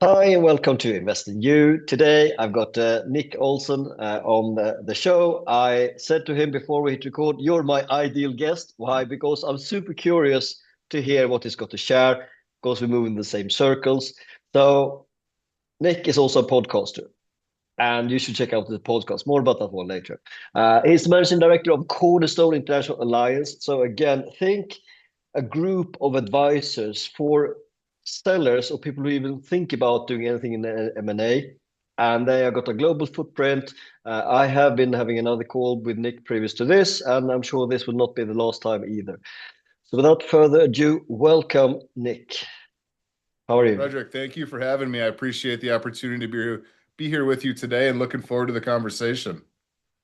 Hi, and welcome to Invest in You. Today, I've got Nick Olsen on the show. I said to him before we hit record, you're my ideal guest. Why? Because I'm super curious to hear what he's got to share, because we move in the same circles. So, Nick is also a podcaster, and you should check out the podcast. More about that one later. He's the managing director of Cornerstone International Alliance. So, again, think a group of advisors for sellers or people who even think about doing anything in M&A. And they have got a global footprint. I have been having another call with Nick previous to this, and I'm sure this will not be the last time either. So without further ado, welcome, Nick. How are you? Fredrik, thank you for having me. I appreciate the opportunity to be here with you today and looking forward to the conversation.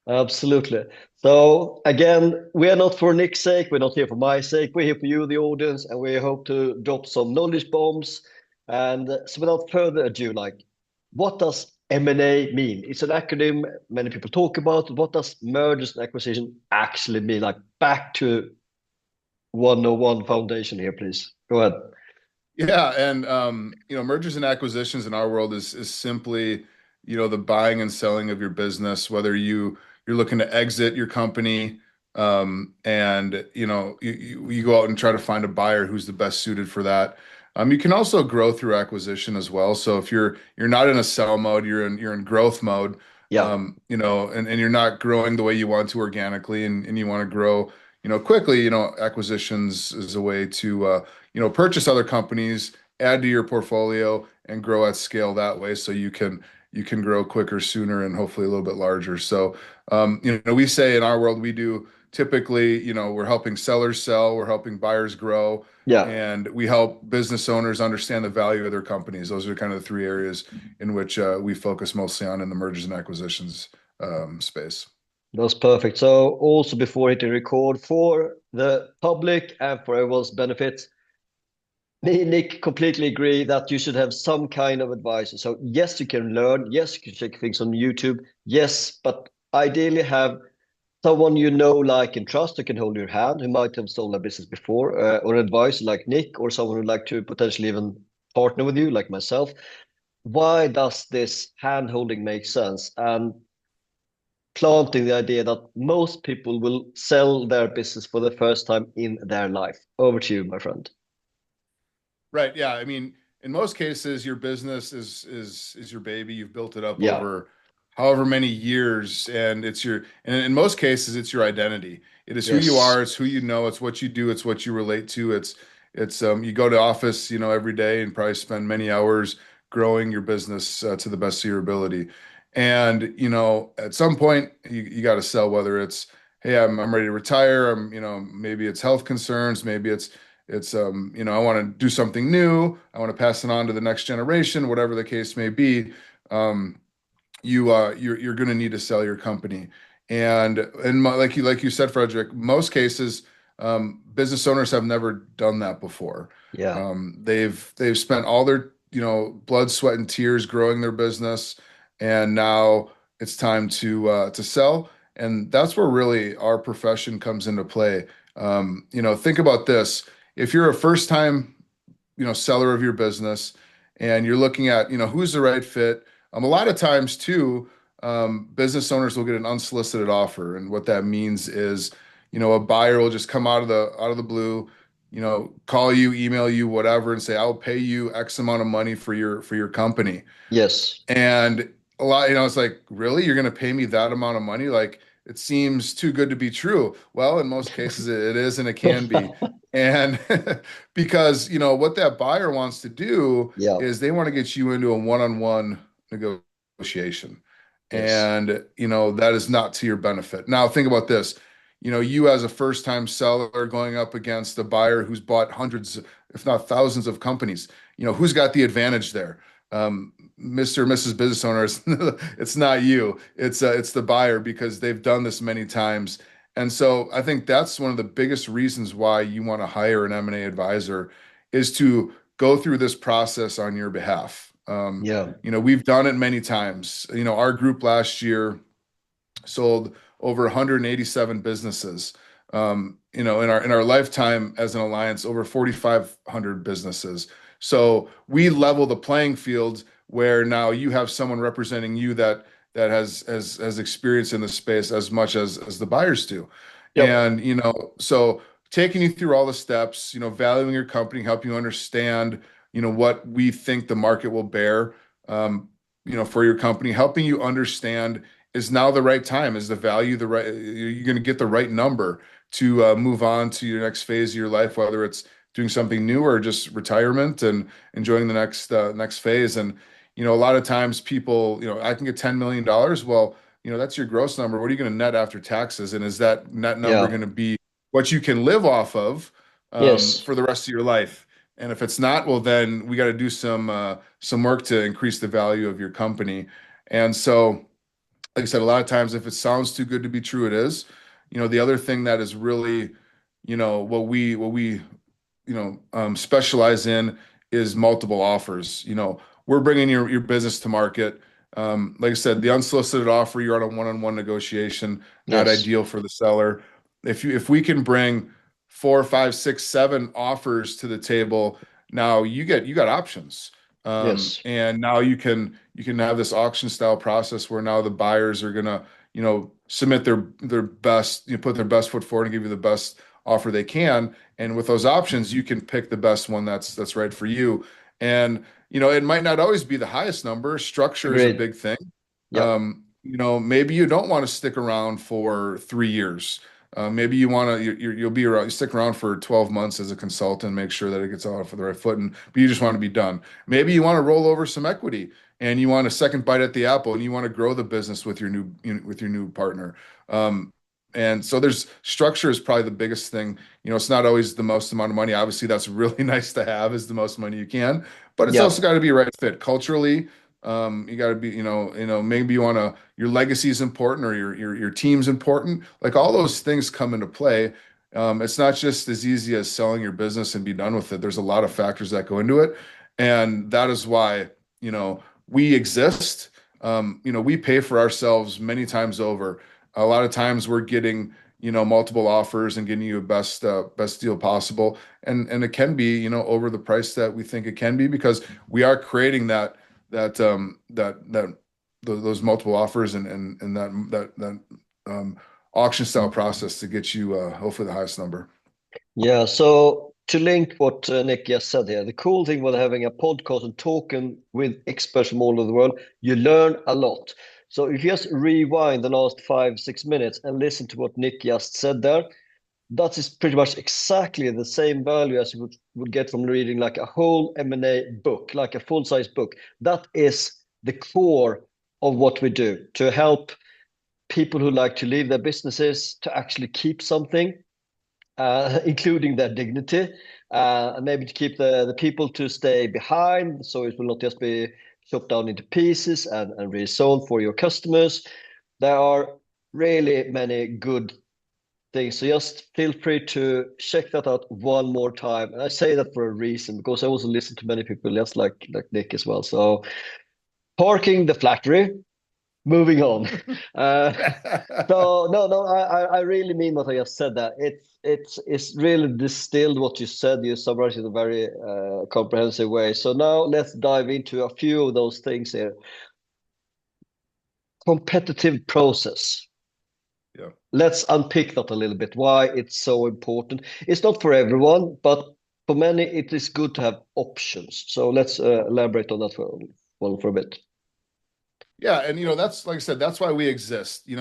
Absolutely. So again, we are not for Nick's sake, we're not here for my sake, we're here for you, the audience, and we hope to drop some knowledge bombs. And so without further ado, like, what does M&A mean? It's an acronym many people talk about. What does mergers and acquisition actually mean? Like back to 101 foundation here, please. Go ahead. Yeah, and mergers and acquisitions in our world is simply, the buying and selling of your business, whether you're looking to exit your company, and you go out and try to find a buyer who's the best suited for that. You can also grow through acquisition as well. So if you're not in a sell mode, you're in growth mode, Yeah. and you're not growing the way you want to organically, and you want to grow, quickly, acquisitions is a way to purchase other companies, add to your portfolio, and grow at scale that way. So you can grow quicker, sooner, and hopefully a little bit larger. So, we say in our world we do typically, we're helping sellers sell, we're helping buyers grow, Yeah. and we help business owners understand the value of their companies. Those are kind of the three areas in which we focus mostly on in the mergers and acquisitions space. That's perfect. So also before hitting record for the public and for everyone's benefit, me and Nick completely agree that you should have some kind of advisor. So yes, you can learn. Yes, you can check things on YouTube. Yes, but ideally have someone you know, like, and trust who can hold your hand, who might have sold a business before, or an advisor like Nick, or someone who'd like to potentially even partner with you, like myself. Why does this hand holding make sense? And planting the idea that most people will sell their business for the first time in their life. Over to you, my friend. Right. Yeah. I mean, in most cases, your business is your baby. You've built it up Yeah. over however many years, and and in most cases, it's your identity. It is who you Yes. are. It's who you know. It's what you do. It's what you relate to. It's you go to office, every day and probably spend many hours growing your business to the best of your ability. And at some point, you got to sell. Whether it's, hey, I'm ready to retire. Maybe it's health concerns. Maybe it's I want to do something new. I want to pass it on to the next generation, whatever the case may be. Um, you're going to need to sell your company. Like you said, Frederick, most cases, business owners have never done that before. Yeah. They've spent all their, blood, sweat, and tears growing their business, and now it's time to sell. And that's where really our profession comes into play. Think about this. If you're a first time, seller of your business, and you're looking at, who's the right fit. A lot of times too, business owners will get an unsolicited offer, and what that means is, a buyer will just come out of the blue, call you, email you, whatever, and say, "I'll pay you X amount of money for your company." Yes. And a lot, it's like, really, you're going to pay me that amount of money? Like, it seems too good to be true. Well, in most cases, it is, and it can be. And because, what that buyer wants to do Yeah. is they want to get you into a one-on-one negotiation. Yes. And, that is not to your benefit. Now, think about this. You as a first-time seller going up against a buyer who's bought hundreds, if not thousands of companies, who's got the advantage there? Mr. or Mrs. Business Owner, it's not you. It's the buyer because they've done this many times. And so I think that's one of the biggest reasons why you want to hire an M&A advisor is to go through this process on your behalf. Yeah. We've done it many times. Our group last year sold over 187 businesses. in our lifetime as an alliance, over 4,500 businesses. So we level the playing field where now you have someone representing you that has experience in the space as much as the buyers do. Yep. And so taking you through all the steps, valuing your company, helping you understand, what we think the market will bear, for your company, helping you understand is now the right time, is the value the right, you're going to get the right number to move on to your next phase of your life, whether it's doing something new or just retirement and enjoying the next phase. And a lot of times people, I can get $10 million. Well, that's your gross number. What are you going to net after taxes? And is that net number Yeah. going to be what you can live off of Yes. for the rest of your life? And if it's not, well, then we got to do some work to increase the value of your company. And so, like I said, a lot of times if it sounds too good to be true, it is. The other thing that is really, what we specialize in is multiple offers. We're bringing your business to market. Like I said, the unsolicited offer, you're on a one-on-one negotiation, not Yes. ideal for the seller. If we can bring four, five, six, seven offers to the table, now you got options. Yes. And now you can have this auction style process where now the buyers are gonna, submit their best, put their best foot forward and give you the best offer they can. And with those options, you can pick the best one that's right for you. And it might not always be the highest number. Structure is a Agreed. big thing. Yep. Maybe you don't want to stick around for 3 years. Maybe you want to you'll be around, you stick around for 12 months as a consultant, make sure that it gets off for the right foot, but you just want to be done. Maybe you want to roll over some equity and you want a second bite at the apple and you want to grow the business with your new partner. Um, and so there's structure is probably the biggest thing. It's not always the most amount of money. Obviously, that's really nice to have is the most money you can, but it's also Yep. got to be a right fit culturally. You got to be, maybe you want to, your legacy is important or your team's important. Like all those things come into play. It's not just as easy as selling your business and be done with it. There's a lot of factors that go into it. And that is why, we exist. We pay for ourselves many times over. A lot of times we're getting, multiple offers and getting you a best deal possible. And it can be, over the price that we think it can be because we are creating those multiple offers and that auction style process to get you hopefully the highest number. Yeah. So to link what Nick just said here, the cool thing with having a podcast and talking with experts from all over the world, you learn a lot. So if you just rewind the last 5, 6 minutes and listen to what Nick just said there, that is pretty much exactly the same value as you would get from reading like a whole M&A book, like a full-size book. That is the core of what we do to help people who like to leave their businesses to actually keep something, including their dignity, and maybe to keep the people to stay behind so it will not just be chopped down into pieces and resold for your customers. There are really many good things. So just feel free to check that out one more time. And I say that for a reason because I also listen to many people just like Nick as well. So parking the flattery, moving on. Uh, so no, I really mean what I just said. That it's really distilled what you said. You summarized it in a very comprehensive way. So now let's dive into a few of those things here. Competitive process. Yeah. Let's unpick that a little bit. Why it's so important. It's not for everyone, but for many, it is good to have options. So let's elaborate on that for a bit. Yeah, and that's like I said, that's why we exist. We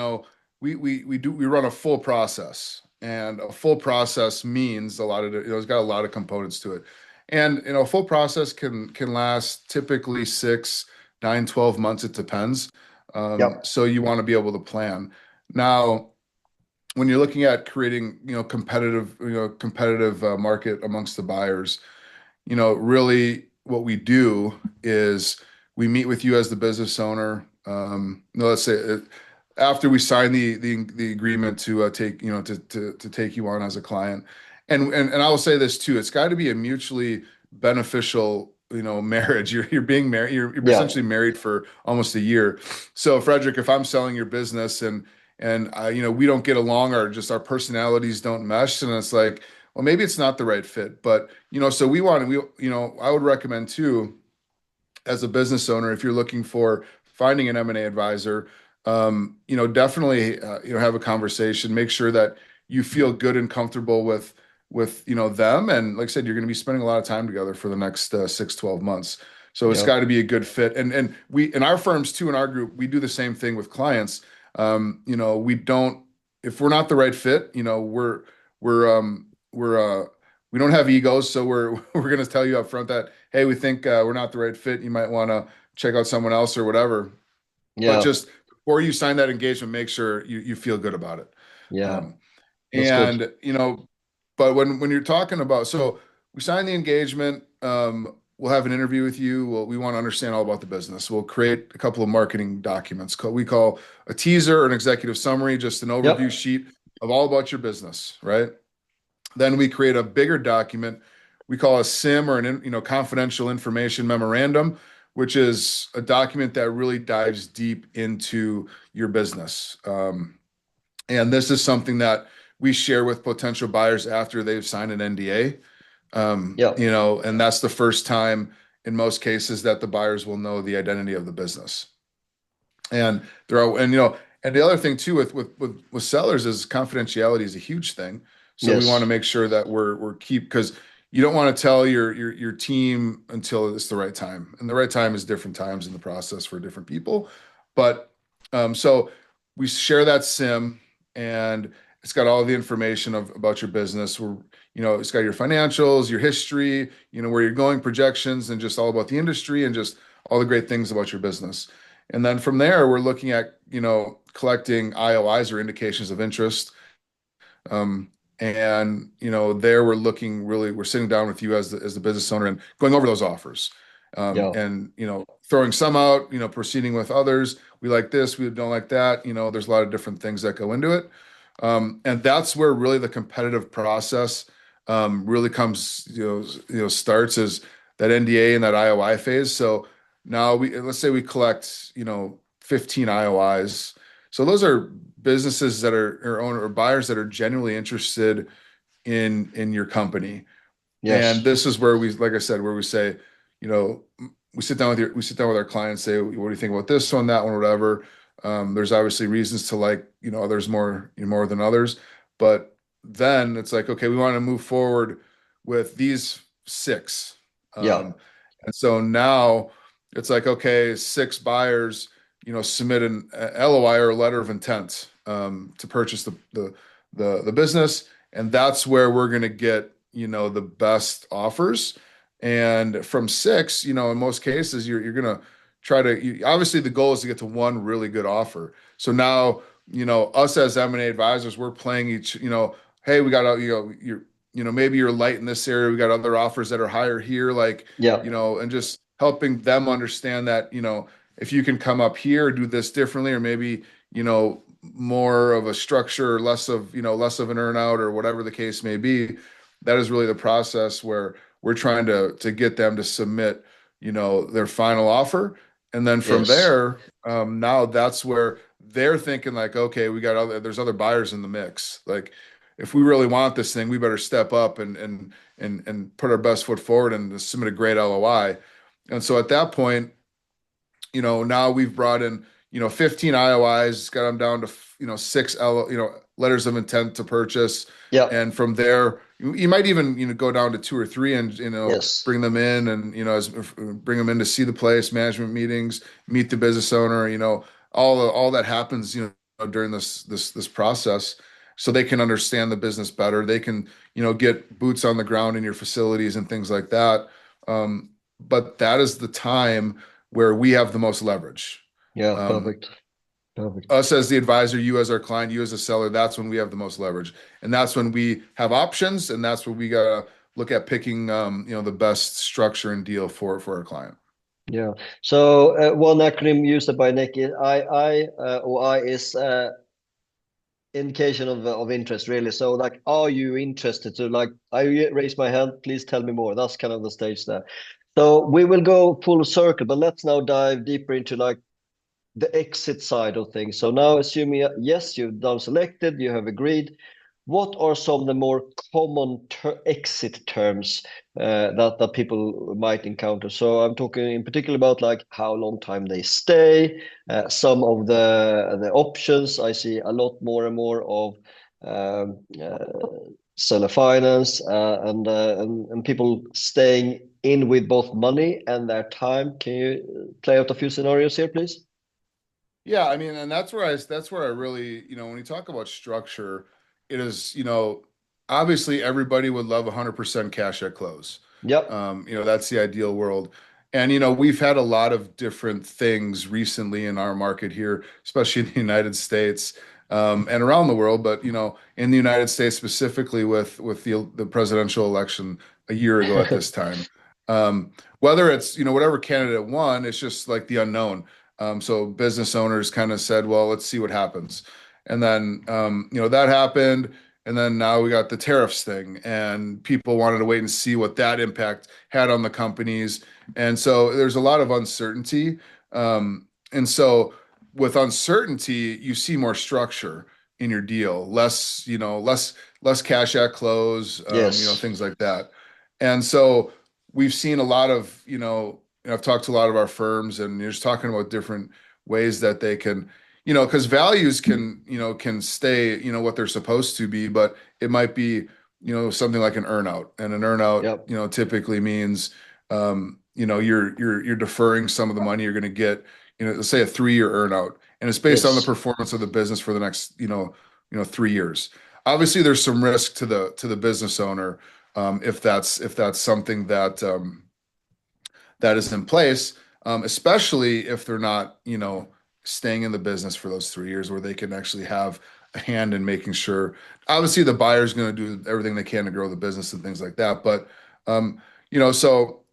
run a full process, and a full process means a lot of it's got a lot of components to it, and a full process can last typically 6, 9, 12 months. It depends. Yep. So you want to be able to plan. Now, when you're looking at creating competitive market amongst the buyers, really what we do is we meet with you as the business owner. No, let's say after we sign the agreement to take to take you on as a client, and I will say this too, it's got to be a mutually beneficial marriage. You're being married. You're Yeah. essentially married for almost a year. So Fredrik, if I'm selling your business and we don't get along, or just our personalities don't mesh, and it's like, well, maybe it's not the right fit. But so I would recommend too, as a business owner, if you're looking for finding an M&A advisor, definitely have a conversation. Make sure that you feel good and comfortable with them. And like I said, you're going to be spending a lot of time together for the next 6, 12 months. So it's Yeah. got to be a good fit. And we in our firms too, in our group, we do the same thing with clients. We don't, if we're not the right fit, we don't have egos, so we're going to tell you up front that, hey, we think we're not the right fit. You might want to check out someone else or whatever. But Yeah. just before you sign that engagement, make sure you feel good about it. Yeah. Um, That's good. and but when you're talking about, so we sign the engagement, we'll have an interview with you. We want to understand all about the business. We'll create a couple of marketing documents. We call a teaser or an executive summary, just an overview Yep. sheet of all about your business, right? Then we create a bigger document we call a SIM, or an confidential information memorandum, which is a document that really dives deep into your business. And this is something that we share with potential buyers after they've signed an NDA. Yep. And that's the first time in most cases that the buyers will know the identity of the business. And there are, and the other thing too with sellers is confidentiality is a huge thing. So we want to Yes. make sure that we're keep, because you don't want to tell your team until it's the right time, and the right time is different times in the process for different people. But so we share that sim, and it's got all the information about your business. It's got your financials, your history, where you're going, projections, and just all about the industry and just all the great things about your business. And then from there, we're looking at, collecting IOIs, or indications of interest. Um, and there we're sitting down with you as the business owner and going over those offers. Yeah. And throwing some out, proceeding with others. We like this, we don't like that. There's a lot of different things that go into it. And that's where really the competitive process really comes, starts, is that NDA and that IOI phase. So now let's say we collect, 15 IOIs. So those are businesses that are, or owner or buyers that are genuinely interested in your company. And Yes. this is where like I said, where we say, you know, we sit down with our clients, say, what do you think about this one, that one, whatever. There's obviously reasons to like, others more than others, but then it's like, okay, we want to move forward with these six. Yeah. And so now it's like, okay, six buyers, submit an LOI, or a letter of intent, to purchase the business, and that's where we're going to get, the best offers. And from six, in most cases, you're going to try to, obviously the goal is to get to one really good offer. So now, us as M&A advisors, we're playing each, hey, we got, maybe you're light in this area. We got other offers that are higher here, like, Yeah. and just helping them understand that, if you can come up here, do this differently, or maybe, more of a structure, less of an earn out, or whatever the case may be. That is really the process where we're trying to get them to submit, their final offer. And then from Yes. there, now that's where they're thinking like, okay, there's other buyers in the mix. Like, if we really want this thing, we better step up and put our best foot forward and submit a great LOI. And so at that point, now we've brought in, 15 IOIs, got them down to, six letters of intent to purchase. Yeah. And from there, you might even, go down to two or three, and, Yes. bring them in, and, bring them in to see the place, management meetings, meet the business owner, all that happens, during this process, so they can understand the business better. They can, get boots on the ground in your facilities and things like that. But that is the time where we have the most leverage. Yeah. Um, Perfect. Perfect. Us as the advisor, you as our client, you as a seller, that's when we have the most leverage. And that's when we have options, and that's when we gotta look at picking, the best structure and deal for our client. Yeah. So one acronym used by Nick is or I is indication of interest, really. So like, are you interested to, like, I raise my hand, please tell me more. That's kind of the stage there. So we will go full circle, but let's now dive deeper into, like, the exit side of things. So now, assuming yes, you've done selected, you have agreed. What are some of the more common exit terms that people might encounter? So I'm talking in particular about like how long time they stay. Some of the options I see a lot more and more of seller finance and people staying in with both money and their time. Can you play out a few scenarios here, please? Yeah, I mean, and that's where I really, when you talk about structure, it is, obviously everybody would love 100% cash at close. Yep. That's the ideal world. And we've had a lot of different things recently in our market here, especially in the United States, and around the world, but in the United States specifically with the presidential election a year ago at this time. Whether it's, whatever candidate won, it's just like the unknown. So business owners kind of said, well, let's see what happens. And then, that happened. And then now we got the tariffs thing, and people wanted to wait and see what that impact had on the companies. And so there's a lot of uncertainty. And so with uncertainty, you see more structure in your deal, less cash at close, Yes. things like that. And so we've seen a lot of, I've talked to a lot of our firms, and you're just talking about different ways that they can, because values can stay, what they're supposed to be, but it might be, something like an earnout, and an earnout, Yep. typically means, you're deferring some of the money you're going to get, let's say a 3-year earnout, and it's based on the Yes. performance of the business for the next, 3 years. Obviously, there's some risk to the business owner, if that's something that is in place, especially if they're not, staying in the business for those 3 years, where they can actually have a hand in making sure. Obviously, the buyer's going to do everything they can to grow the business and things like that. But, so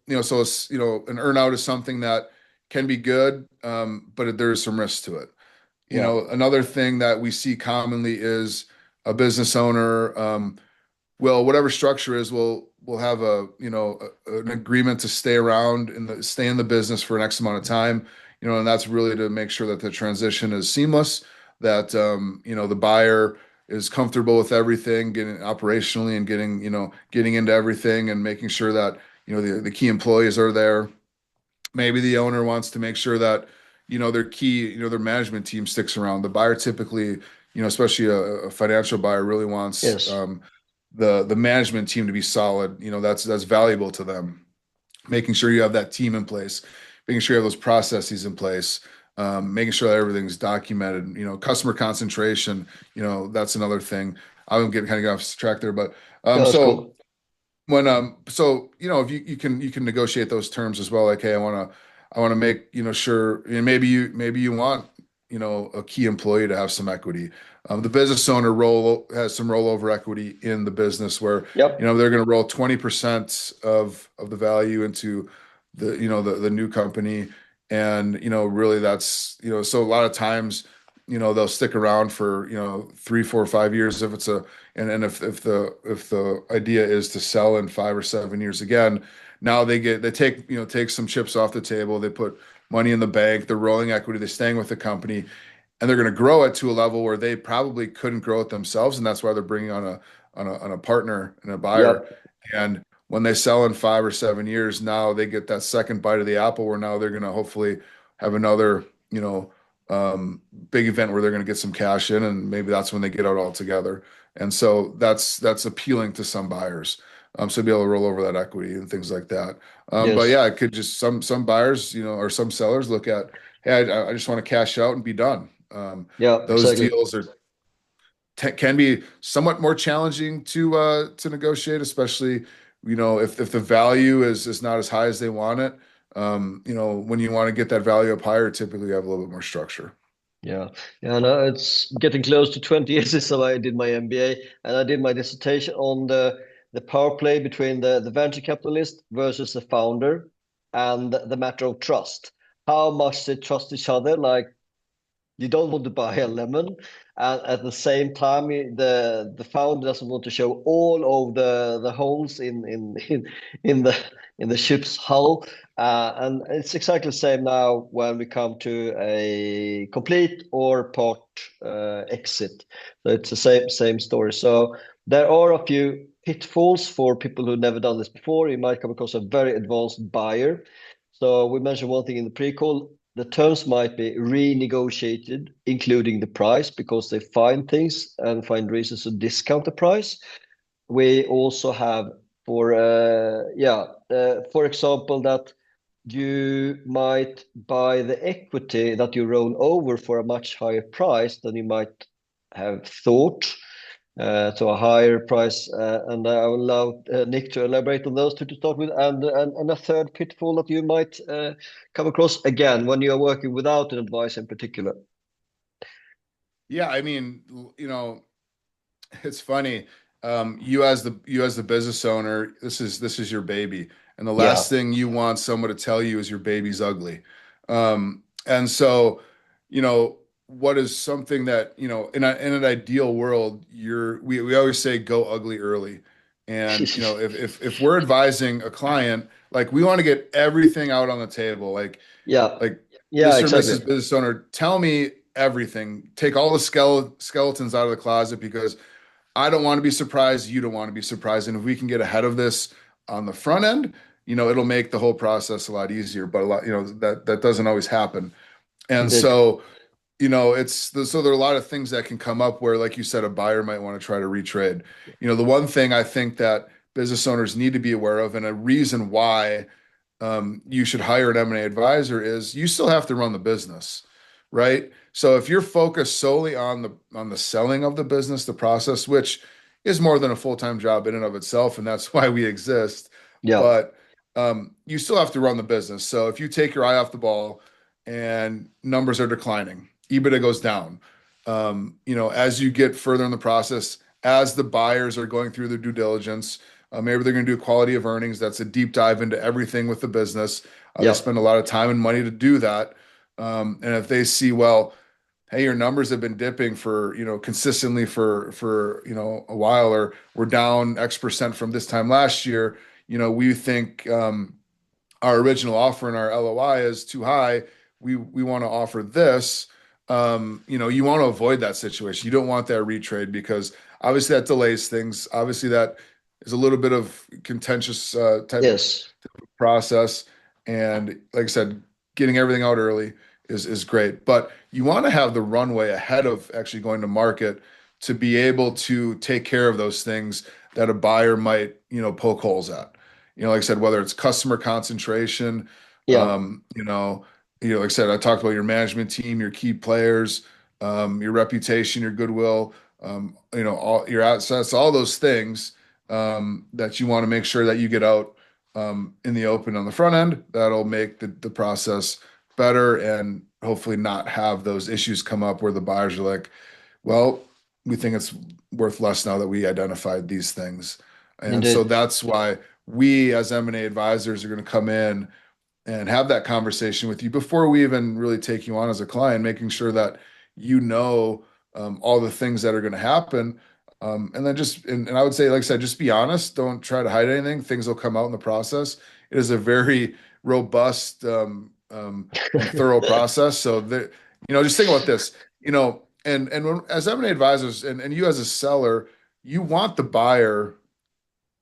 it's, an earnout is something that can be good, but there's some risk to it. Yeah. Another thing that we see commonly is a business owner, well, whatever structure is, we'll have an agreement to stay in the business for an X amount of time, and that's really to make sure that the transition is seamless, that the buyer is comfortable with everything, getting operationally and getting into everything, and making sure that the key employees are there. Maybe the owner wants to make sure that their key, their management team sticks around. The buyer typically, especially a financial buyer, really wants Yes. the management team to be solid. That's valuable to them. Making sure you have that team in place, making sure you have those processes in place, making sure that everything's documented. Customer concentration. That's another thing. I'm getting kind of off track there, but No, that's so cool. when if you can negotiate those terms as well, like, hey, I want to make sure, and maybe you want a key employee to have some equity. The business owner role has some rollover equity in the business, where Yep. they're going to roll 20% of the value into the new company. And really, that's so a lot of times they'll stick around for 3, 4, 5 years, if it's a and if the idea is to sell in 5 or 7 years again. Now they take some chips off the table, they put money in the bank, they're rolling equity, they're staying with the company, and they're going to grow it to a level where they probably couldn't grow it themselves, and that's why they're bringing on a partner and a buyer. Yep. And when they sell in 5 or 7 years, now they get that second bite of the apple, where now they're going to hopefully have another big event where they're going to get some cash in, and maybe that's when they get out altogether. And so that's appealing to some buyers. So be able to roll over that equity and things like that. But Yes. yeah, it could just some buyers, or some sellers look at, hey, I just want to cash out and be done. Yeah, Those exactly. deals can be somewhat more challenging to negotiate, especially if the value is not as high as they want it. When you want to get that value up higher, typically you have a little bit more structure. Yeah. Yeah, no, it's getting close to 20 years since I did my MBA, and I did my dissertation on the power play between the venture capitalist versus the founder, and the matter of trust. How much they trust each other. Like, you don't want to buy a lemon, and at the same time, the founder doesn't want to show all of the holes in the ship's hull. And it's exactly the same now when we come to a complete or part exit. So it's the same story. So there are a few pitfalls for people who've never done this before. You might come across a very advanced buyer. So we mentioned one thing in the pre-call. The terms might be renegotiated, including the price, because they find things and find reasons to discount the price. We also have for example, that you might buy the equity that you roll over for a much higher price than you might have thought, to a higher price. And I will allow Nick to elaborate on those two to start with. And a third pitfall that you might come across again when you are working without an advisor in particular. Yeah, I mean, it's funny. You as the business owner, this is your baby, and the Yeah, last thing you want someone to tell you is your baby's ugly. And so, what is something that, in an ideal world, we always say go ugly early. And if we're advising a client, like we want to get everything out on the table, yeah, like yeah, Mr. and exactly. Mrs. Business Owner, tell me everything. Take all the skeletons out of the closet because I don't want to be surprised. You don't want to be surprised. And if we can get ahead of this on the front end, it'll make the whole process a lot easier. But a lot, that doesn't always happen. And Indeed. so, so there are a lot of things that can come up where, like you said, a buyer might want to try to retrade. The one thing I think that business owners need to be aware of, and a reason why you should hire an M&A advisor is you still have to run the business, right? So if you're focused solely on the selling of the business, the process, which is more than a full-time job in and of itself, and that's why we exist, Yeah. but you still have to run the business. So if you take your eye off the ball and numbers are declining, EBITDA goes down, as you get further in the process, as the buyers are going through their due diligence, maybe they're going to do quality of earnings. That's a deep dive into everything with the business. They Yeah. spend a lot of time and money to do that. And if they see, well, hey, your numbers have been dipping for, consistently for a while, or we're down X% from this time last year, we think our original offer in our LOI is too high. We want to offer this. You want to avoid that situation. You don't want that retrade because obviously that delays things. Obviously that is a little bit of contentious type of Yes. process. And like I said, getting everything out early is great. But you want to have the runway ahead of actually going to market to be able to take care of those things that a buyer might, poke holes at. Like I said, whether it's customer concentration, Yeah. like I said, I talked about your management team, your key players, your reputation, your goodwill, all your assets, all those things that you want to make sure that you get out in the open on the front end. That'll make the process better and hopefully not have those issues come up where the buyers are like, well, we think it's worth less now that we identified these things. And so Indeed. that's why we as M&A advisors are going to come in and have that conversation with you before we even really take you on as a client, making sure that all the things that are going to happen. And then and I would say, like I said, just be honest. Don't try to hide anything. Things will come out in the process. It is a very robust and thorough process. So just think about this, as M&A advisors and you as a seller, you want the buyer,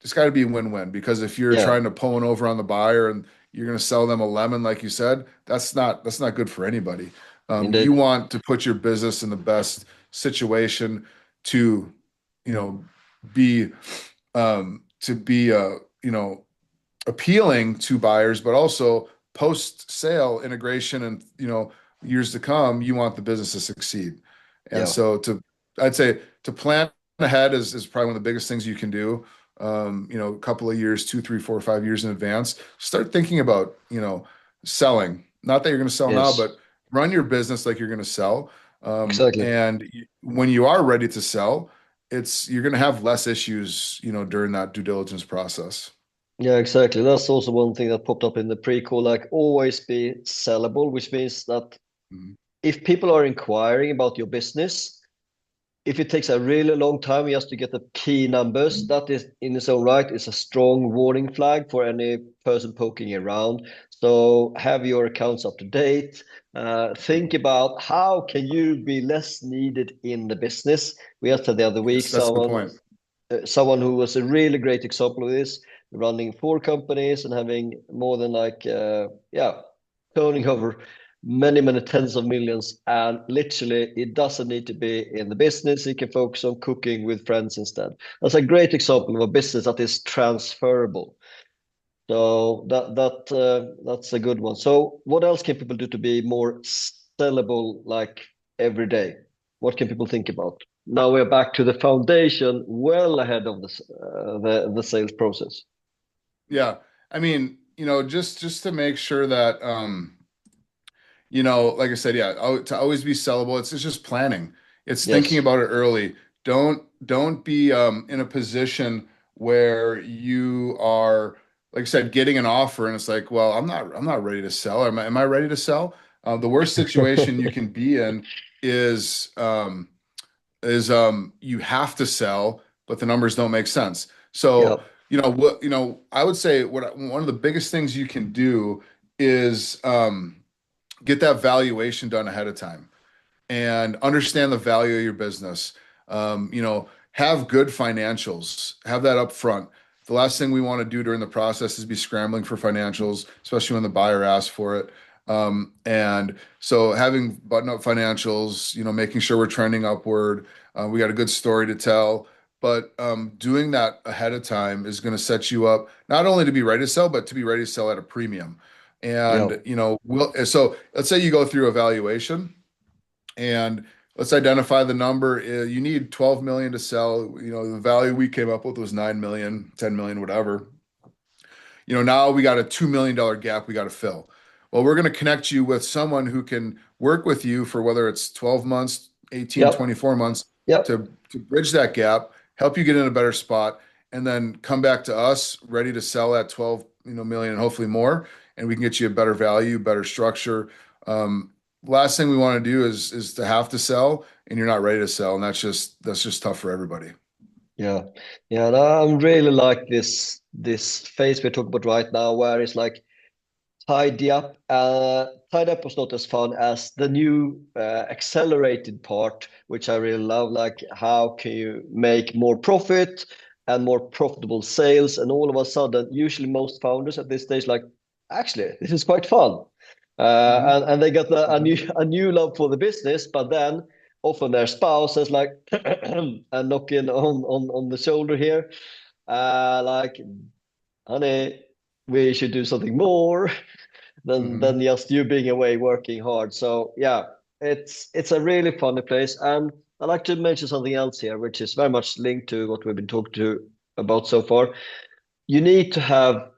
it's got to be a win-win because if you're Yeah. trying to pull one over on the buyer and you're going to sell them a lemon, like you said, that's not good for anybody. You Indeed. want to put your business in the best situation to, you know, be appealing to buyers, but also post-sale integration and years to come, you want the business to succeed. And Yeah. so I'd say to plan ahead is probably one of the biggest things you can do. A couple of years, 2, 3, 4, 5 years in advance, start thinking about, selling. Not that you're going to sell now, Yes. but run your business like you're going to sell. Exactly. And when you are ready to sell, you're going to have less issues, during that due diligence process. Yeah, exactly. That's also one thing that popped up in the pre-call, like always be sellable, which means that Mhm. if people are inquiring about your business, if it takes a really long time just to get the key numbers, that is in its own right is a strong warning flag for any person poking around. So have your accounts up to date. Think about how can you be less needed in the business. We just had the other week Yes, that's the point. someone who was a really great example of this, running four companies and having more than turning over many tens of millions. And literally, it doesn't need to be in the business. He can focus on cooking with friends instead. That's a great example of a business that is transferable. So that's a good one. So what else can people do to be more sellable, like every day? What can people think about? Now we're back to the foundation, well ahead of the sales process. Yeah. I mean, just to make sure that like I said, yeah, to always be sellable, it's just planning. It's thinking Yes. about it early. Don't be in a position where you are, like I said, getting an offer and it's like, well, I'm not ready to sell. Am I ready to sell? The worst situation you can be in is you have to sell, but the numbers don't make sense. Yeah. So, I would say one of the biggest things you can do is get that valuation done ahead of time and understand the value of your business. Have good financials, have that up front. The last thing we want to do during the process is be scrambling for financials, especially when the buyer asks for it. And so having button up financials, making sure we're trending upward, we got a good story to tell. But doing that ahead of time is going to set you up not only to be ready to sell, but to be ready to sell at a premium. Yeah. And so let's say you go through evaluation and let's identify the number. You need 12 million to sell. The value we came up with was 9 million, 10 million, whatever. Now we got a $2 million gap we got to fill. Well, we're going to connect you with someone who can work with you for whether it's 12 months, 18, Yep. 24 months Yep. to bridge that gap, help you get in a better spot, and then come back to us ready to sell at 12, million and hopefully more. And we can get you a better value, better structure. Last thing we want to do is to have to sell and you're not ready to sell. And that's just tough for everybody. Yeah. Yeah. And I'm really like this phase we're talking about right now, where it's like tidy up. Tidy up was not as fun as the new accelerated part, which I really love. Like, how can you make more profit and more profitable sales? And all of a sudden, usually most founders at this stage, like, actually, this is quite fun. Hmm. And they got a Hmm. new love for the business, but then often their spouse is like and knocking on the shoulder here, like, honey, we should do something more than Hmm. just you being away working hard. So yeah, it's a really funny place. And I'd like to mention something else here, which is very much linked to what we've been talking to about so far. You need to have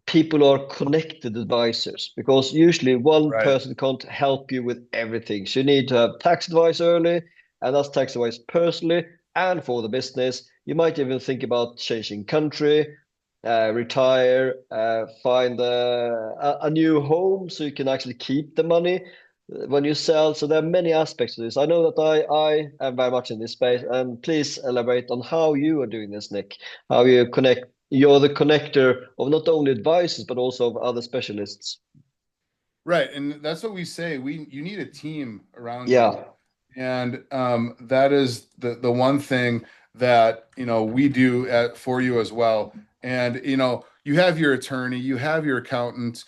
people who are connected advisors, because usually one Right. person can't help you with everything. So you need to have tax advice early, and that's tax advice personally and for the business. You might even think about changing country, retire, find a new home so you can actually keep the money when you sell. So there are many aspects to this. I know that I am very much in this space, and please elaborate on how you are doing this, Nick. How you connect. You're the connector of not only advisors but also of other specialists. Right. And that's what we say. You need a team around you. Yeah. And that is the one thing that we do for you as well. And you have your attorney, you have your accountant,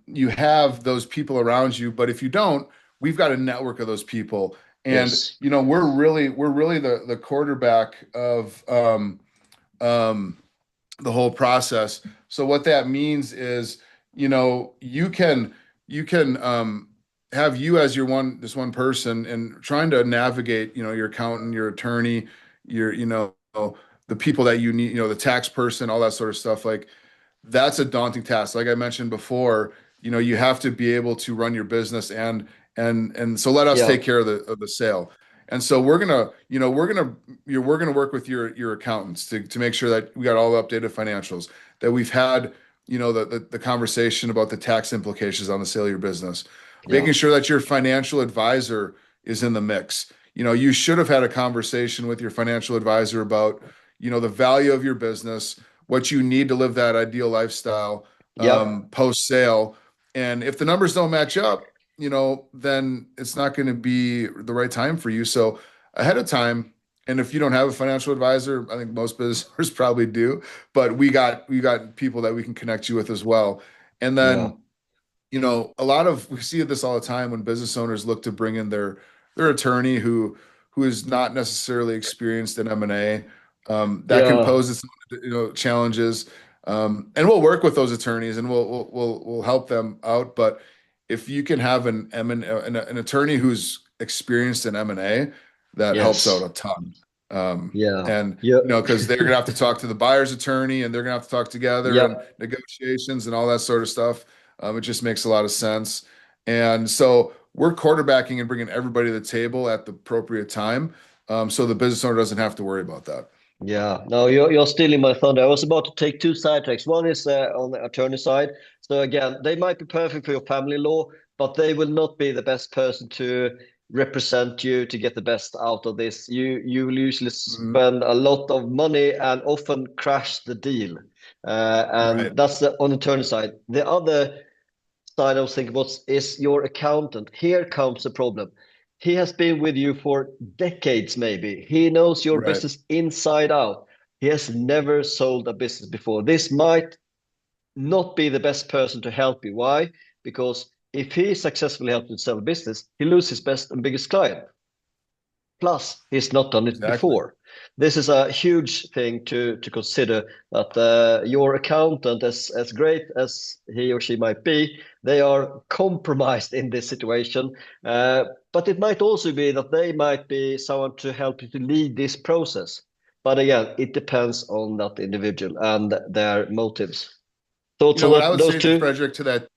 you have those people around you. But if you don't, we've got a network of those people. And Yes. we're really the quarterback of um, the whole process. So what that means is, you can have you as this one person and trying to navigate, your accountant, your attorney, your, the people that you need, the tax person, all that sort of stuff. Like that's a daunting task. Like I mentioned before, you have to be able to run your business and so let us Yeah. take care of the sale. And so we're gonna work with your accountants to make sure that we got all the updated financials, that we've had, the conversation about the tax implications on the sale of your business, Yeah. making sure that your financial advisor is in the mix. you should have had a conversation with your financial advisor about, the value of your business, what you need to live that ideal lifestyle, Yep. post sale. And if the numbers don't match up, then it's not going to be the right time for you. So ahead of time, and if you don't have a financial advisor, I think most business owners probably do, but we got people that we can connect you with as well. And Yeah. then, a lot of we see this all the time when business owners look to bring in their attorney who is not necessarily experienced in M&A. That can Yeah. pose some, challenges. And we'll work with those attorneys and we'll help them out. But if you can have an attorney who's experienced in M&A, that helps out Yes. a ton. Yeah. And Yeah. because they're gonna have to talk to the buyer's attorney and they're gonna have to talk together and Yep. negotiations and all that sort of stuff. It just makes a lot of sense. And so we're quarterbacking and bringing everybody to the table at the appropriate time, so the business owner doesn't have to worry about that. Yeah, no, you're stealing my thunder. I was about to take two side tracks. One is on the attorney side. So again, they might be perfect for your family law, but they will not be the best person to represent you to get the best out of this. You will usually Mhm. spend a lot of money and often crash the deal. And Right, that's on the attorney side. The other side I was thinking, what is your accountant? Here comes the problem. He has been with you for decades, maybe. He knows your right. business inside out. He has never sold a business before. This might not be the best person to help you. Why? Because if he successfully helps you sell a business, he loses his best and biggest client. Plus, he's not done it Exactly. before. This is a huge thing to consider that your accountant, as great as he or she might be, they are compromised in this situation. But it might also be that they might be someone to help you to lead this process. But again, it depends on that individual and their motives. Thoughts on What I that, would those say to two? Frederick to that,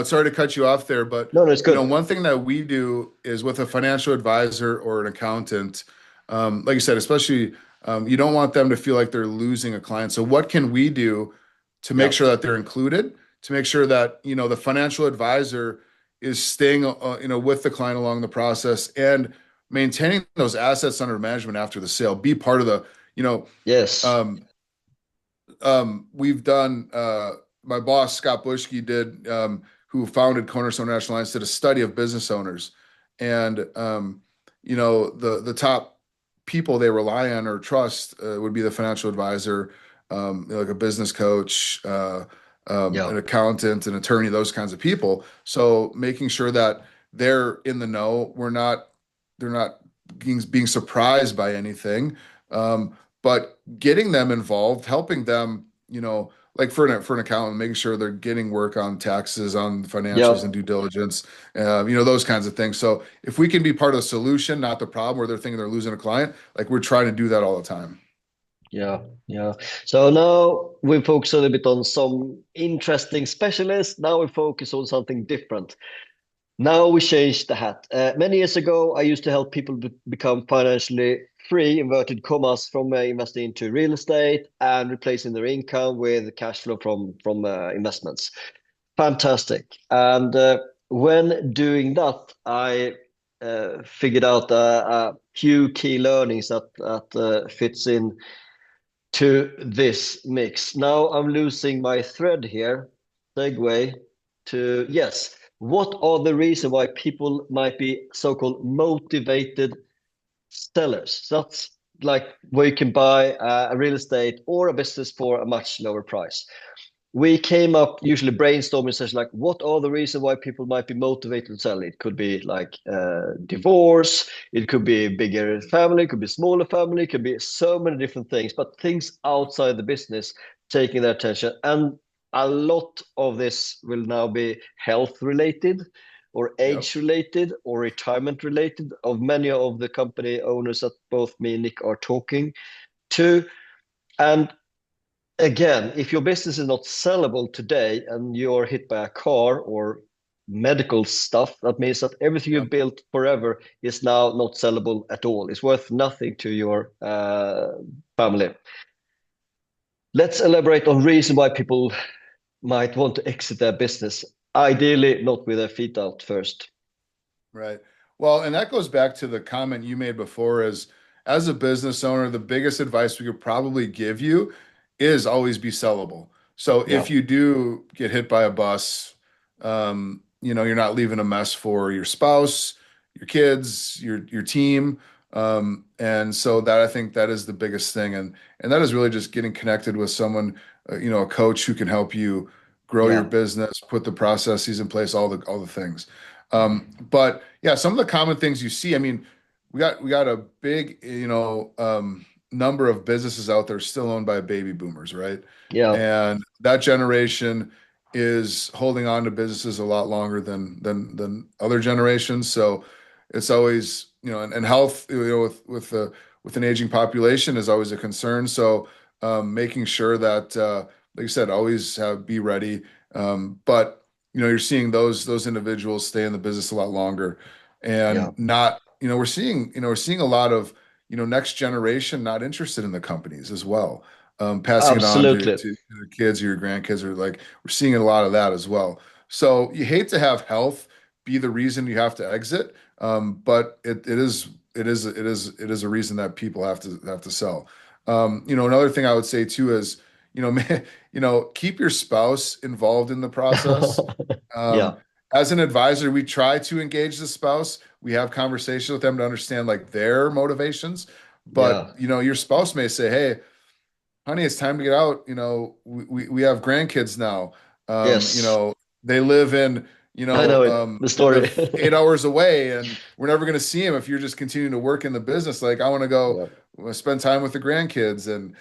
sorry to cut you off there, but No, no, it's good. one thing that we do is with a financial advisor or an accountant, like you said, especially you don't want them to feel like they're losing a client. So what can we do to make Yeah. sure that they're included, to make sure that the financial advisor is staying with the client along the process and maintaining those assets under management after the sale, be part of the you know Yes. um, we've done my boss Scott Bushke did who founded Cornerstone National Alliance did a study of business owners and the top people they rely on or trust would be the financial advisor, like a business coach, Yeah. an accountant, an attorney, those kinds of people. So making sure that they're in the know, they're not being surprised by anything. But getting them involved, helping them, like for an accountant, making sure they're getting work on taxes, on financials and Yeah. due diligence, those kinds of things. So if we can be part of the solution, not the problem, where they're thinking they're losing a client, like we're trying to do that all the time. Yeah, yeah. So now we focus a little bit on some interesting specialists. Now we focus on something different. Now we change the hat. Many years ago, I used to help people become financially free, inverted commas, from investing into real estate and replacing their income with cash flow from investments. Fantastic. And when doing that, I figured out a few key learnings that fits in to this mix. Now I'm losing my thread here. Segue to yes. What are the reasons why people might be so-called motivated sellers? That's like where you can buy a real estate or a business for a much lower price. We came up usually brainstorming session like what are the reasons why people might be motivated to sell. It could be like divorce, it could be a bigger family, it could be smaller family, it could be so many different things, but things outside the business taking their attention. And a lot of this will now be health related or Yep. age related or retirement related of many of the company owners that both me and Nick are talking to. And again, if your business is not sellable today and you're hit by a car or medical stuff, that means that everything Yep. you've built forever is now not sellable at all. It's worth nothing to your family. Let's elaborate on reason why people might want to exit their business. Ideally, not with their feet out first. Right. Well, and that goes back to the comment you made before is as a business owner, the biggest advice we could probably give you is always be sellable. So if Yeah, you do get hit by a bus, you're not leaving a mess for your spouse, your kids, your team. And so that I think that is the biggest thing. And that is really just getting connected with someone, a coach who can help you grow your yeah, business, put the processes in place, all the things. But yeah, some of the common things you see, I mean, we got a big, number of businesses out there still owned by baby boomers, right? yeah, And that generation is holding on to businesses a lot longer than other generations. So it's always, and health, with an aging population is always a concern. So making sure that, like you said, always be ready. But you're seeing those individuals stay in the business a lot longer, yeah. and not, we're seeing a lot of, next generation not interested in the companies as well, passing it on to, Absolutely. to your kids or your grandkids, or like we're seeing a lot of that as well. So you hate to have health be the reason you have to exit, but it is a reason that people have to sell. Another thing I would say too is, man, keep your spouse involved in the process. Um, Yeah, as an advisor, we try to engage the spouse. We have conversations with them to understand like their motivations. But yeah. your spouse may say, "Hey, honey, it's time to get out. We have grandkids now. Um, you Yes, know, they live I know it. The they story. live 8 hours away, and we're never going to see them if you're just continuing to work in the business. Like, I want to go Yeah, spend time with the grandkids." And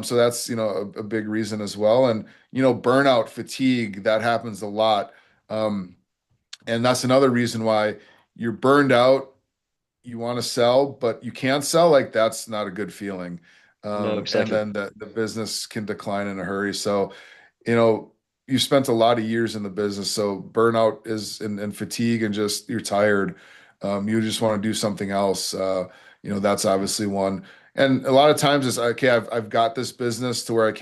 so that's, a big reason as well. And, burnout, fatigue, that happens a lot. And that's another reason why you're burned out, you want to sell, but you can't sell, like that's not a good feeling. no, And exactly. then the business can decline in a hurry. So, you know, you spent a lot of years in the business. So burnout is and fatigue and just you're tired. You just want to do something else. That's obviously one. And a lot of times it's okay, I've got this business to where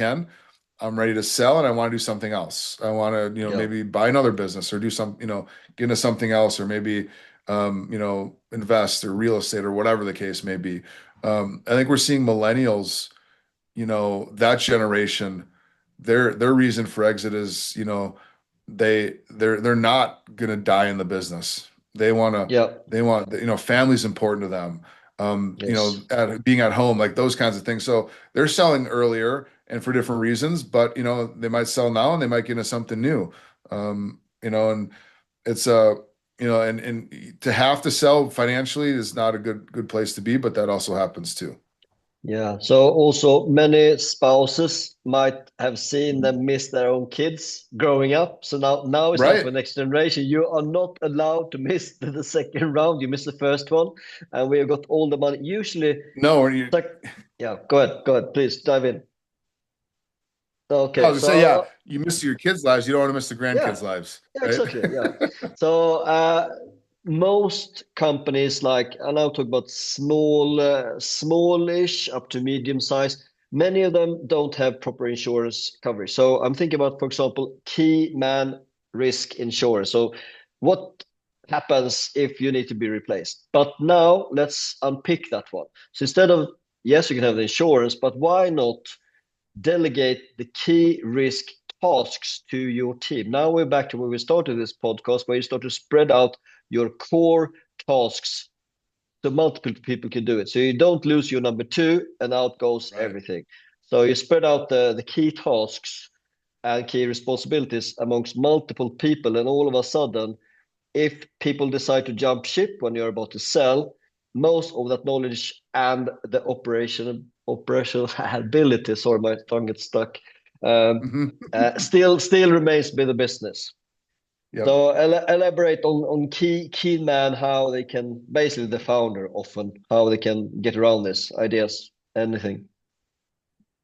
I'm ready to sell and I want to do something else. I want to, Yeah, maybe buy another business or do get into something else, or maybe invest or real estate or whatever the case may be. I think we're seeing millennials, that generation, their reason for exit is, they're not gonna die in the business. yeah, They want, family's important to them. yes, Being at home, like those kinds of things. So they're selling earlier and for different reasons, but they might sell now and they might get into something new. And it's and to have to sell financially is not a good place to be, but that also happens too. yeah. So also many spouses might have seen them miss their own kids growing up. So now it's time Right. for next generation. You are not allowed to miss the second round. You missed the first one, and we have got all the money. Usually, No, and you like, yeah. Go ahead. Please dive in. I Okay, was gonna say, yeah, so you miss your kids' lives, you don't want to miss the yeah, grandkids' lives, yeah, right? exactly. Yeah. So most companies, like I now talk about smallish up to medium size. Many of them don't have proper insurance coverage. So I'm thinking about, for example, key man risk insurance. So what happens if you need to be replaced? But now let's unpick that one. So instead of, yes, you can have the insurance, but why not delegate the key risk tasks to your team? Now we're back to where we started this podcast, where you start to spread out your core tasks so multiple people can do it. So you don't lose your number two and out goes Right. everything. So you spread out the key tasks and key responsibilities amongst multiple people. And all of a sudden, if people decide to jump ship when you're about to sell, most of that knowledge and the operational ability, sorry, my tongue gets stuck, Hmm. still remains with the business. Yep. So elaborate on key man, how they can, basically the founder often, how they can get around this ideas, anything.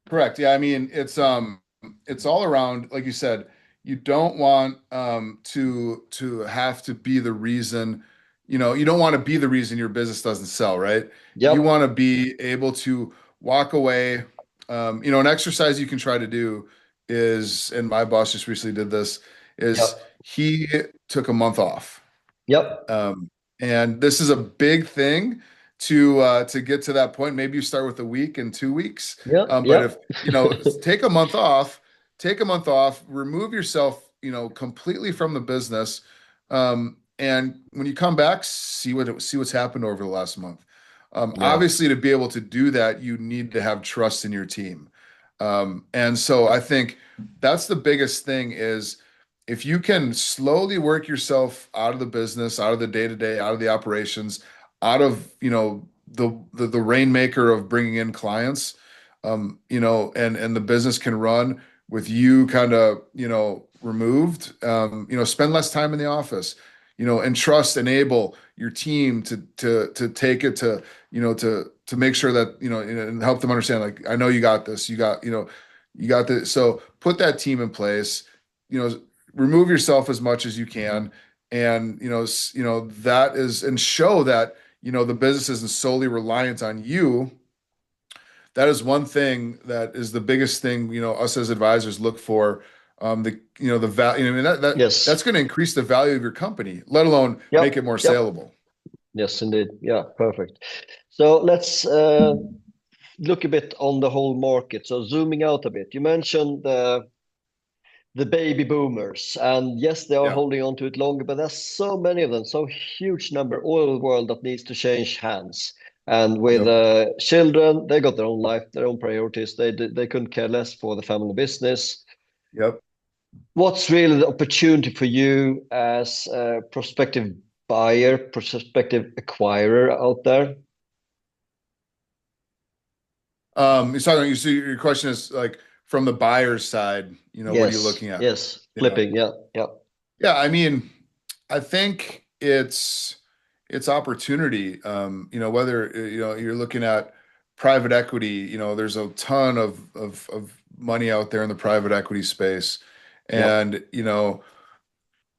Correct. Yeah, I mean, it's all around, like you said, you don't want to have to be the reason, you don't want to be the reason your business doesn't sell, right? You Yep, want to be able to walk away. An exercise you can try to do is, and my boss just recently did this, is yep, he took a month off. yep, And this is a big thing to get to that point. Maybe you start with a week and 2 weeks. Yeah, But yeah. if, take a month off, remove yourself, completely from the business. And when you come back, see what's happened over the last month. Yeah. Obviously, to be able to do that, you need to have trust in your team. And so I think that's the biggest thing is if you can slowly work yourself out of the business, out of the day-to-day, out of the operations, out of, the rainmaker of bringing in clients, and the business can run with you kind of, removed, spend less time in the office, and trust, enable your team to take it to, to make sure that, and help them understand, like, I know you got this, you got this. So put that team in place, you know, remove yourself as much as you can, and that is, and show that the business isn't solely reliant on you. That is one thing that is the biggest thing, us as advisors look for. The value, I mean, that's Yes. going to increase the value of your company, let alone make Yep. it more Yep. saleable. Yes, indeed. Yeah, perfect. So let's look a bit on the whole market. So zooming out a bit, you mentioned the baby boomers, and yes, they are Yeah. holding on to it longer, but there's so many of them, so huge number all over the world that needs to change hands. And with Yep. children, they got their own life, their own priorities. They couldn't care less for the family business. Yep. What's really the opportunity for you as a prospective buyer, prospective acquirer out there? So your question is like from the buyer's side, what are you Yes, looking at? yes, Yeah. flipping, yeah, yeah, Yeah, I mean, I think it's opportunity. Whether you're looking at private equity, there's a ton of money out there in the private equity space. yeah, And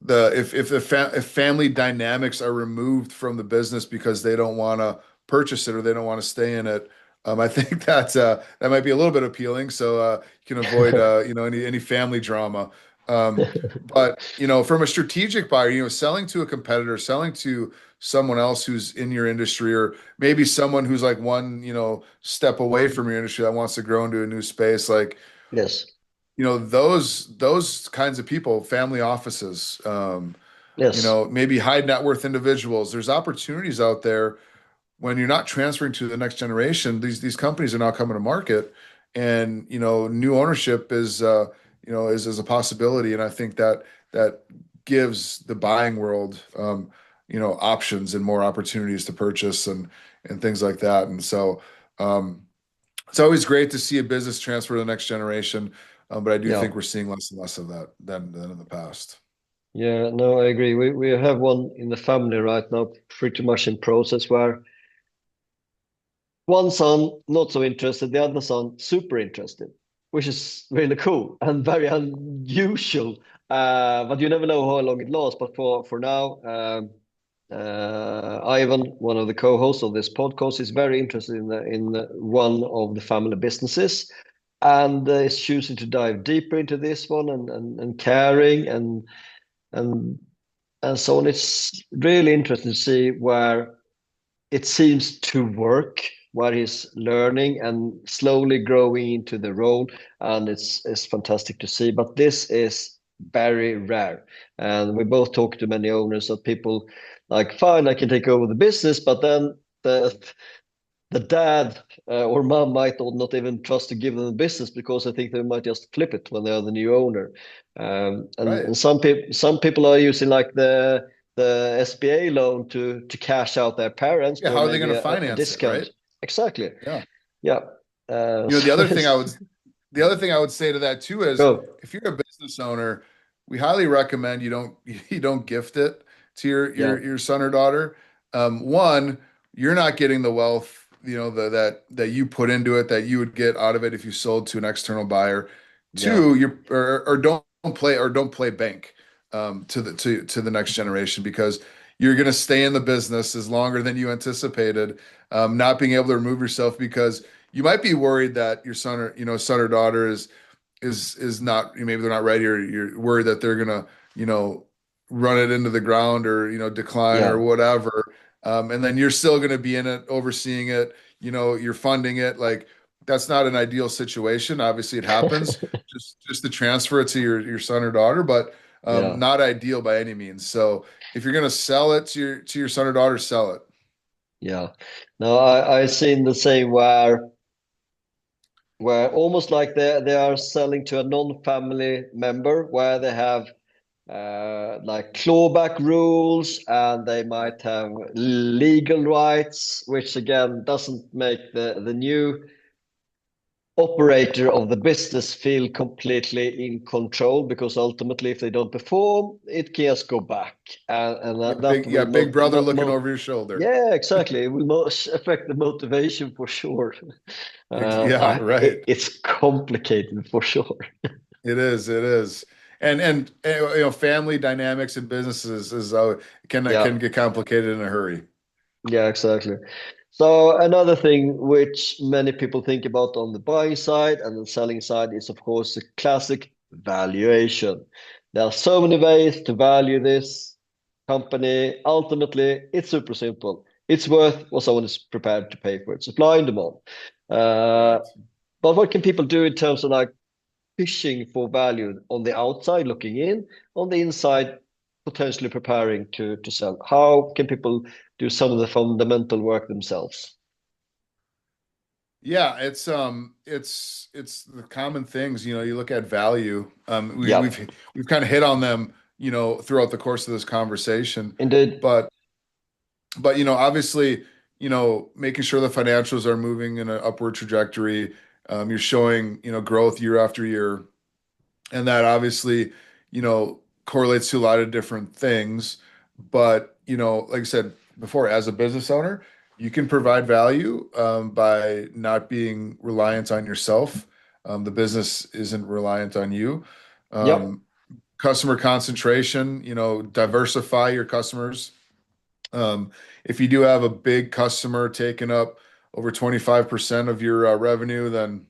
the if family dynamics are removed from the business because they don't want to purchase it or they don't want to stay in it, I think that might be a little bit appealing. So you can avoid any family drama. But from a strategic buyer, selling to a competitor, selling to someone else who's in your industry, or maybe someone who's like one step away from your industry that wants to grow into a new space, like yes, those kinds of people, family offices, yes, maybe high net worth individuals. There's opportunities out there when you're not transferring to the next generation. These companies are now coming to market, and new ownership is a possibility. And I think that gives the buying world options and more opportunities to purchase and things like that. And so it's always great to see a business transfer to the next generation, but I do yeah. think we're seeing less and less of that than in the past. Yeah, no, I agree. We have one in the family right now, pretty much in process where one son not so interested, the other son super interested, which is really cool and very unusual. But you never know how long it lasts. But for now, Ivan, one of the co-hosts of this podcast, is very interested in one of the family businesses, and is choosing to dive deeper into this one and caring and and so on. It's really interesting to see where it seems to work, where he's learning and slowly growing into the role, and it's fantastic to see. But this is very rare, and we both talk to many owners of people like, fine, I can take over the business, but then the dad or mom might not even trust to give them the business because they think they might just flip it when they are the new owner. Right. And some people are using like the SBA loan to cash out their parents Yeah. for How are they going maybe to a finance it, discount. right? Exactly. Yeah. Yeah. The So other thing it's the other thing I would say to that too is go. if you're a business owner, we highly recommend you don't gift it to Yeah. your son or daughter. One, you're not getting the wealth, that you put into it that you would get out of it if you sold to an external buyer. Yeah. Two, or don't play bank to the next generation, because you're going to stay in the business as longer than you anticipated. Not being able to remove yourself because you might be worried that your son or daughter is not, maybe they're not ready, or you're worried that they're gonna, you know run it into the ground or, decline or Yeah. whatever. And then you're still going to be in it, overseeing it, you're funding it. Like that's not an ideal situation. Obviously it happens just to transfer it to your son or daughter, but Yeah. not ideal by any means. So if you're going to sell it to your son or daughter, sell it. Yeah. No, I seen the same where almost like they are selling to a non-family member where they have like clawback rules and they might have legal rights, which again doesn't make the new operator of the business feel completely in control because ultimately if they don't perform it can just go back and Yeah, that will big brother looking over your shoulder. yeah, exactly, it will affect the motivation for sure. Yeah, right. It's complicated for sure. It is. And family dynamics in businesses is can Yeah. get complicated in a hurry. Yeah, exactly. So another thing which many people think about on the buying side and the selling side is of course the classic valuation. There are so many ways to value this company. Ultimately, it's super simple. It's worth what someone is prepared to pay for it. Supply and demand. Uh, Right. but what can people do in terms of like fishing for value on the outside, looking in, on the inside, potentially preparing to sell? How can people do some of the fundamental work themselves? Yeah, it's the common things, you look at value. Yeah, We've kind of hit on them, throughout the course of this conversation. indeed. But obviously, making sure the financials are moving in an upward trajectory. You're showing, growth year after year. And that obviously, correlates to a lot of different things. But, like I said before, as a business owner, you can provide value by not being reliant on yourself. The business isn't reliant on you. Yep. Um, Customer concentration, diversify your customers. If you do have a big customer taking up over 25% of your revenue, then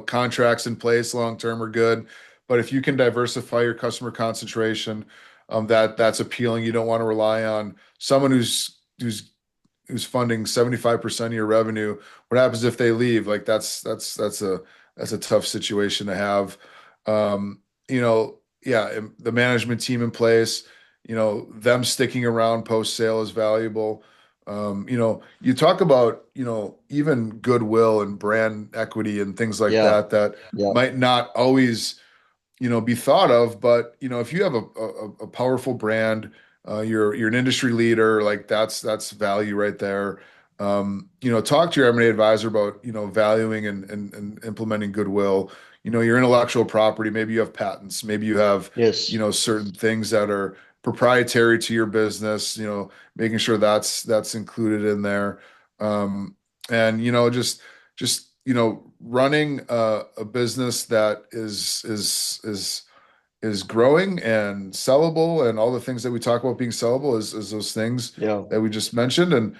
contracts in place long term are good. But if you can diversify your customer concentration, that's appealing. You don't want to rely on someone who's funding 75% of your revenue. What happens if they leave? Like that's a tough situation to have. Yeah, the management team in place, them sticking around post sale is valuable. You talk about, even goodwill and brand equity and things like Yeah. that Yeah. might not always, be thought of, but if you have a powerful brand, you're an industry leader, like that's value right there. Talk to your M&A advisor about, valuing and implementing goodwill. Your intellectual property, maybe you have patents, maybe you have, Yes. certain things that are proprietary to your business, making sure that's included in there. And running a business that is growing and sellable, and all the things that we talk about being sellable is those things Yeah. that we just mentioned. And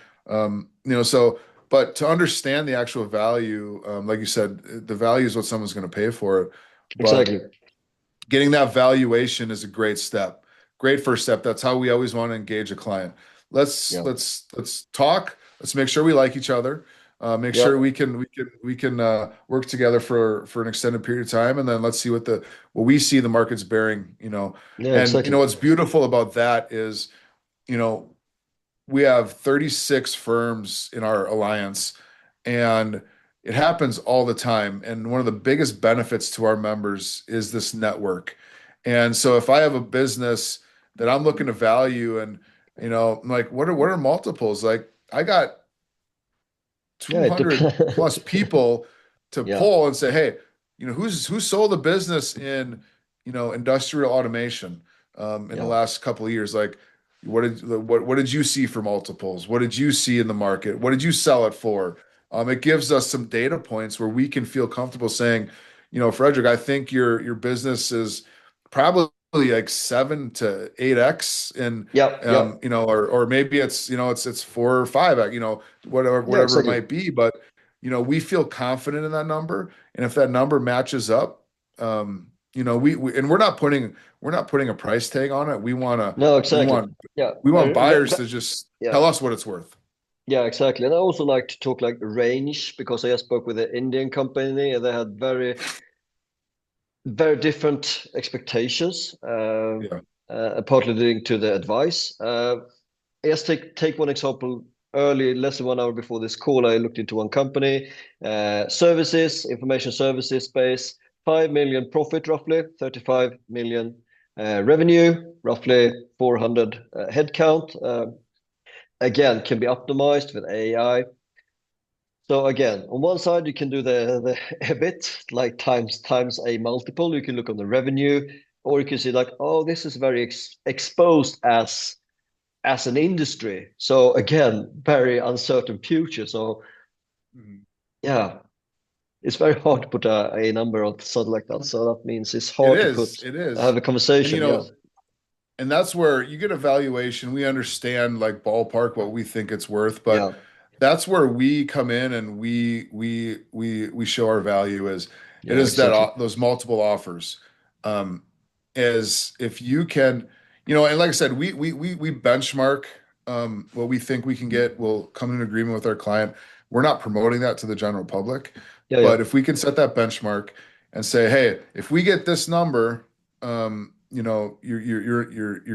so, but to understand the actual value, like you said, the value is what someone's going to pay for it. But Exactly. getting that valuation is a great step, great first step. That's how we always want to engage a client. let's Yeah. let's let's talk. Let's make sure we like each other. Make sure Yeah. we can work together for an extended period of time, and then let's see what we see the market's bearing. Yeah. And Exactly. what's beautiful about that is, you know we have 36 firms in our alliance, and it happens all the time. And one of the biggest benefits to our members is this network. And so if I have a business that I'm looking to value, and I'm like, what are multiples? Like I got Yeah. It 200 depends. plus people to Yeah. poll and say, hey, who sold a business in, industrial automation in the Yeah. last couple of years? Like, what did you see for multiples? What did you see in the market? What did you sell it for? It gives us some data points where we can feel comfortable saying, Frederick, I think your business is probably like 7 to 8x, and Yeah. Yeah. or maybe it's 4 or 5x, whatever Yeah. whatever it Exactly. might be. But we feel confident in that number, and if that number matches up, and we're not putting a price tag on it. No, We exactly. want Yeah. we want buyers to just Yeah. tell us what it's worth. Yeah, exactly. And I also like to talk like range because I just spoke with an Indian company and they had very different expectations, Yeah. partly linked to the advice. Just take one example. Early, less than 1 hour before this call, I looked into one company, services, information services space, 5 million profit roughly, 35 million revenue, roughly 400 headcount. Again, can be optimized with AI. So again, on one side, you can do the EBIT, like times a multiple. You can look on the revenue, or you can see like, oh, this is very exposed as an industry. So again, very uncertain future. So Mhm. yeah, it's very hard to put a number on something like that. So that means it's It hard to is. put It have is. a And conversation. Yeah, and that's where you get a valuation. We understand like ballpark what we think it's worth, but yeah, that's where we come in and we show our value is it yeah, is that exactly. those multiple offers. Um, is if you can, and like I said, we benchmark what we think we can get. We'll come in agreement with our client. We're not promoting that to the general public, Yeah, yeah, but if we can set that benchmark and say, hey, if we get this number, you're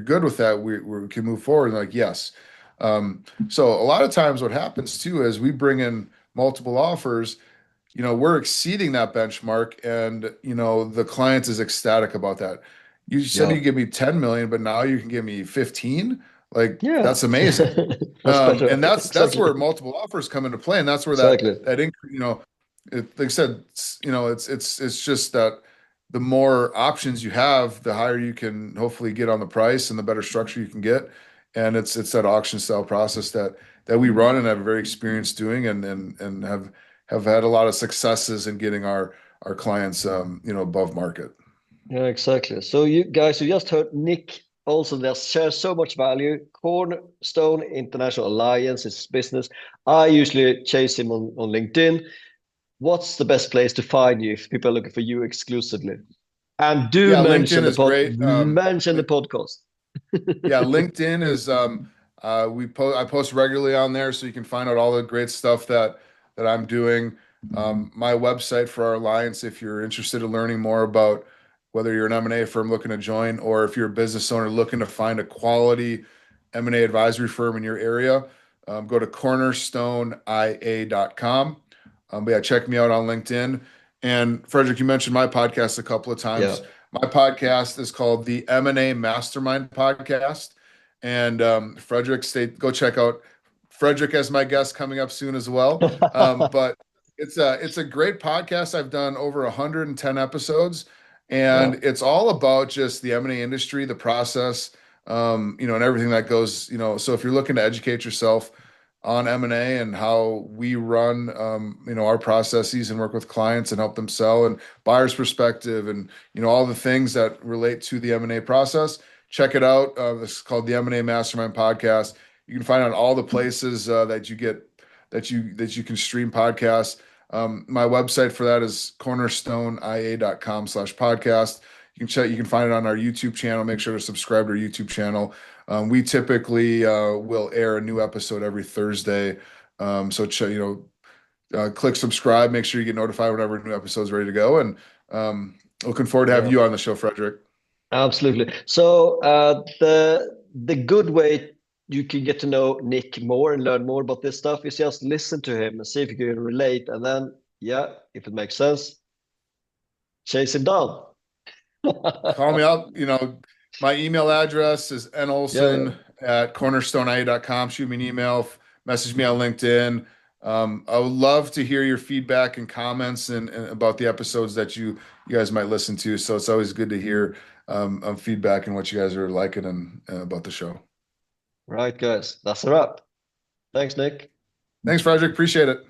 good with that. We can move forward. And like, yes. So a lot of times what happens too is we bring in multiple offers, we're exceeding that benchmark and, the client is ecstatic about that. You said yeah, you give me 10 million, but now you can give me 15. Like yeah. that's amazing. That's better. And that's Exactly, where multiple offers come into play. And that's where that, exactly. that increase, like I said, it's just that the more options you have, the higher you can hopefully get on the price and the better structure you can get. And it's that auction style process that we run and have very experienced doing and have had a lot of successes in getting our clients above market. Yeah, exactly. So you guys, you just heard Nick also just share so much value. Cornerstone International Alliance is his business. I usually chase him on LinkedIn. What's the best place to find you if people are looking for you exclusively? And do Yeah, LinkedIn mention is great. mention the podcast. Yeah, LinkedIn is I post regularly on there so you can find out all the great stuff that I'm doing. My website for our alliance, if you're interested in learning more about whether you're an M&A firm looking to join or if you're a business owner looking to find a quality M&A advisory firm in your area, go to cornerstoneia.com. But yeah, check me out on LinkedIn. And Frederick, you mentioned my podcast a couple of Yeah. times. My podcast is called the M&A Mastermind Podcast. And Frederick, go check out Frederick as my guest coming up soon as well. But it's a great podcast. I've done over 110 episodes, and Wow. it's all about just the M&A industry, the process, and everything that goes. So if you're looking to educate yourself on M&A and how we run, our processes and work with clients and help them sell and buyer's perspective and, all the things that relate to the M&A process. Check it out. This is called the M&A Mastermind Podcast. You can find it on all the places that you can stream podcasts. My website for that is cornerstoneia.com/podcast. You can find it on our YouTube channel. Make sure to subscribe to our YouTube channel. We typically will air a new episode every Thursday. So click subscribe. Make sure you get notified whenever a new episode is ready to go. And looking forward to having Yeah. you on the show, Frederick. Absolutely. So the good way you can get to know Nick more and learn more about this stuff is just listen to him and see if you can relate, and then yeah, if it makes sense, chase him down. Call me up. My email address is Yeah, yeah. nolson@cornerstoneia.com. Shoot me an email, message me on LinkedIn. I would love to hear your feedback and comments and about the episodes that you guys might listen to. So it's always good to hear feedback and what you guys are liking and about the show. Right, guys. That's a wrap. Thanks, Nick. Thanks, Frederick. Appreciate it.